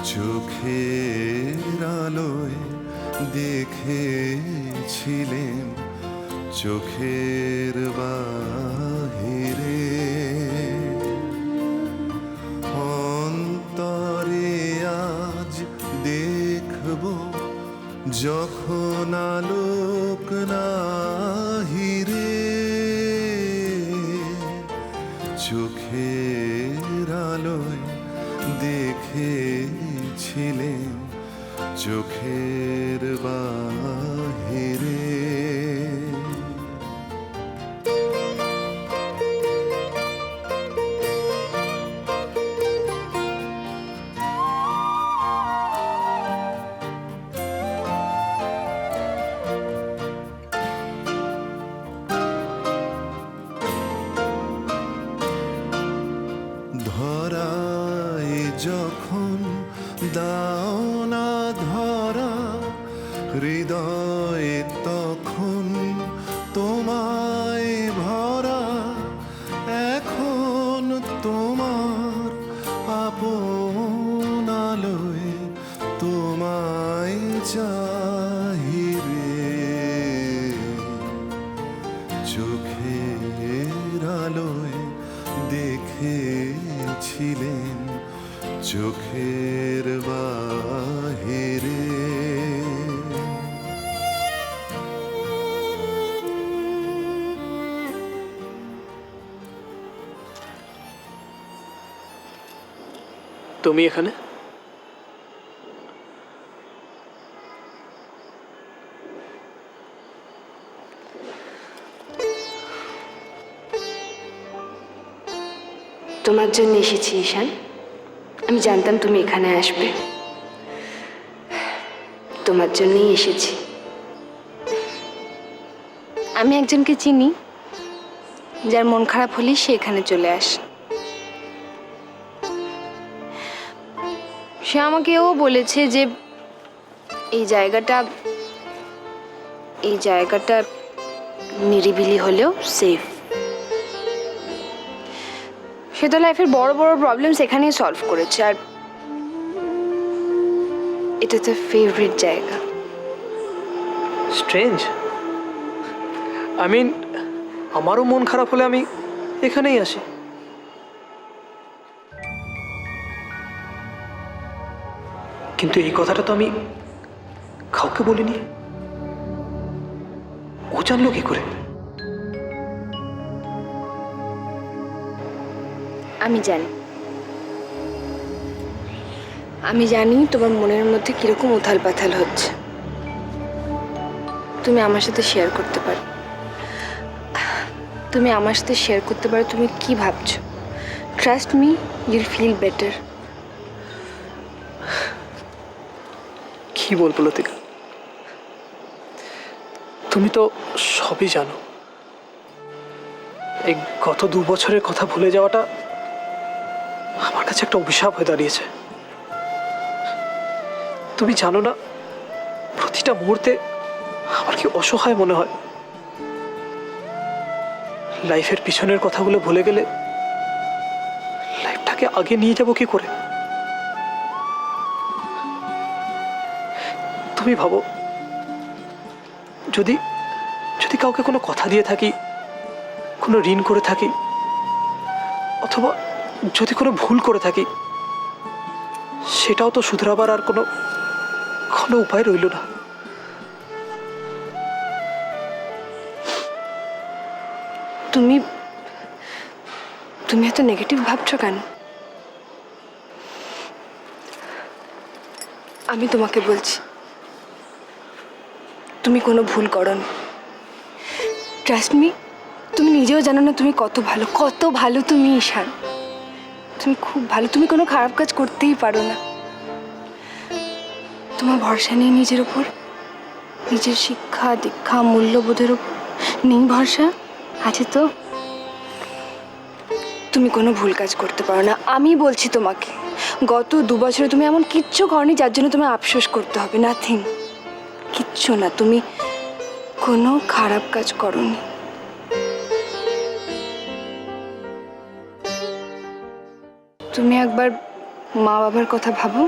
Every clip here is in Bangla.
চোখের আলোয় দেখেছিলেন চোখের বাহিরে, অন্তরে আজ দেখব যখন আলোক নাহিরে। চোখের আলোয় দেখেছিলেন চোখের বাহিরে। ধরায় যখন দাও না ধরা, হৃদয় তখন তোমায় ভরা। এখন তোমার আপন আলোয় তোমায় চাহিরে। চোখের আলোয় দেখেছিলেন চোখের বাহিরে। তুমি এখানে? তোমার জন্য এসেছি ঈশান। আমি জানতাম তুমি এখানে আসবে, তোমার জন্যই এসেছি। আমি একজনকে চিনি যার মন খারাপ হলেই সে এখানে চলে আসে। সে আমাকেও বলেছে যে এই জায়গাটা নিরিবিলি হলেও সেফ। সে তো লাইফের বড় বড় প্রবলেম সেখানেই সলভ করেছে, আর এটা তো ফেভারিট জায়গা। স্ট্রেঞ্জ। আমারও মন খারাপ হলে আমি এখানেই আসি। কিন্তু এই কথাটা তো আমি কাউকে বলিনি। ও জানলো কি করে? আমি জানি তোমার মনের মধ্যে কিরকম উথাল পাথাল হচ্ছে। তুমি আমার সাথে শেয়ার করতে পারো। তুমি কি ভাবছো। ট্রাস্ট মি, ইউল ফিল বেটার। কি বলবো লতিকা, তুমি তো সবই জানো। এই গত 2 বছরের কথা ভুলে যাওয়াটা আমার কাছে একটা অভিশাপ হয়ে দাঁড়িয়েছে। তুমি জানো না, প্রতিটা মুহূর্তে আমার কি অসহায় মনে হয়। লাইফের পিছনের কথাগুলো ভুলে গেলে লাইফটাকে আগে নিয়ে যাব কি করে? তুমি ভাবো, যদি যদি কাউকে কোনো কথা দিয়ে থাকি, কোনো ঋণ করে থাকি, অথবা যদি কোনো ভুল করে থাকি, সেটাও তো শুধরাবার আর কোনো উপায় রইল না। তুমি এত নেগেটিভ ভাবছো কেন? আমি তোমাকে বলছি, তুমি কোনো ভুল করোনি। ট্রাস্ট মি, তুমি নিজেও জানো না তুমি কত ভালো তুমি ঈশান। তুমি খুব ভালো, তুমি কোনো খারাপ কাজ করতেই পারো না। তোমার ভরসা নেই নিজের ওপর, নিজের শিক্ষা দীক্ষা মূল্যবোধের ওপর নেই ভরসা? আছে তো। তুমি কোনো ভুল কাজ করতে পারো না। আমি বলছি তোমাকে, গত 2 বছরে তুমি এমন কিচ্ছু করনি যার জন্য তুমি আফসোস করতে হবে। নাথিং, কিচ্ছু না। তুমি কোনো খারাপ কাজ করোনি। তুমি একবার মা বাবার কথা ভাবো।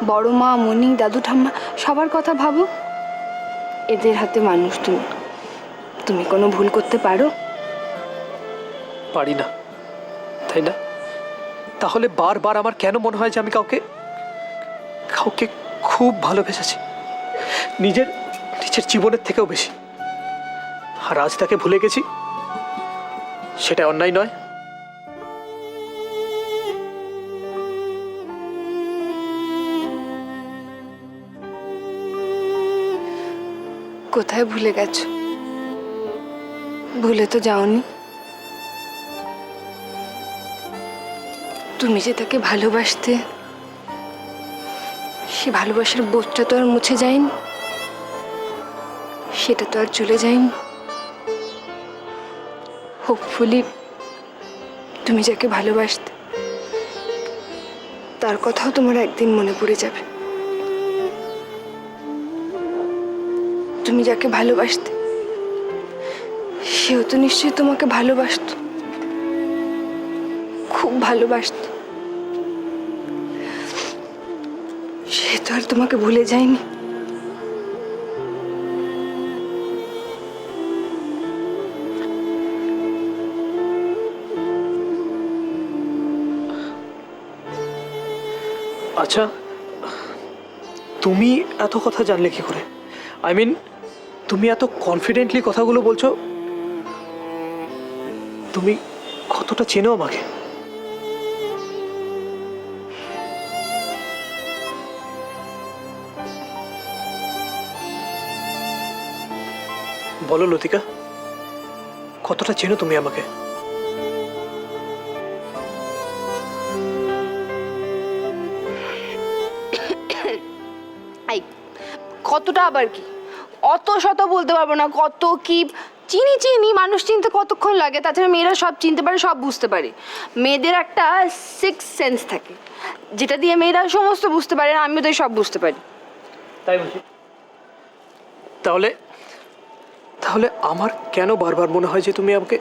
বড় মা, মনি, দাদু, ঠাম্মা সবার কথা ভাবো। এদের হাতে মানুষ তুমি। তুমি কোনো ভুল করতে পারো? পারি না, তাই না? তাহলে বারবার আমার কেন মনে হয় যে আমি কাউকে কাউকে খুব ভালোবেসেছি, নিজের নিজের জীবনের থেকেও বেশি, আর আজ তাকে ভুলে গেছি? সেটা অন্যায় নয়? কোথায় ভুলে গেছো? ভুলে তো যাওনি। তুমি যে তাকে ভালোবাসতে, সে ভালোবাসার বোধটা তো আর মুছে যায়নি, সেটা তো আর চলে যায়নি। হোপফুলি তুমি যাকে ভালোবাসতে, তার কথাও তোমার একদিন মনে পড়ে যাবে। তুমি যাকে ভালোবাসতে, সেও তো নিশ্চয়ই তোমাকে ভালোবাসতো, খুব ভালোবাসতো। সে তো আর তোমাকে ভুলে যায়নি। আচ্ছা, তুমি এত কথা জানলে কি করে? আই মিন, তুমি এত কনফিডেন্টলি কথাগুলো বলছো, তুমি কতটা চেনো আমাকে? বলো লতিকা, কতটা চেনো তুমি আমাকে? আই, কতটা আবার কি? অত শত বলতে পারবো না। কত কি চিনি চিনি, মানুষ চিনতে কতক্ষণ লাগে? তাছাড়া মেয়েরা সব চিনতে পারে, সব বুঝতে পারে। মেয়েদের একটা সিক্স সেন্স থাকে, যেটা দিয়ে মেয়েরা সমস্ত বুঝতে পারে। আমিও তো সব বুঝতে পারি। তাই বলছি। তাহলে তাহলে আমার কেন বারবার মনে হয় যে তুমি আমাকে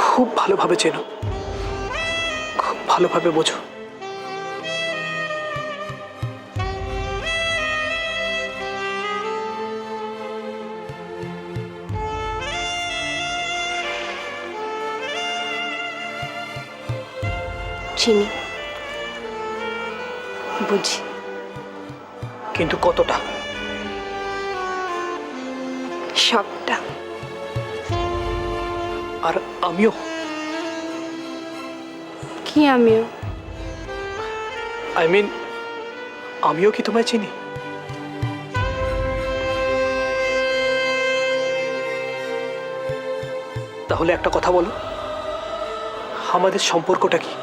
খুব ভালোভাবে চেনো, খুব ভালোভাবে বোঝো? চিনি, বুঝি। কিন্তু কতটা? সবটা। আর আমিও। কি আমিও? আই মিন, আমিও কি তোমায় চিনি? তাহলে একটা কথা বলো, আমাদের সম্পর্কটা কি?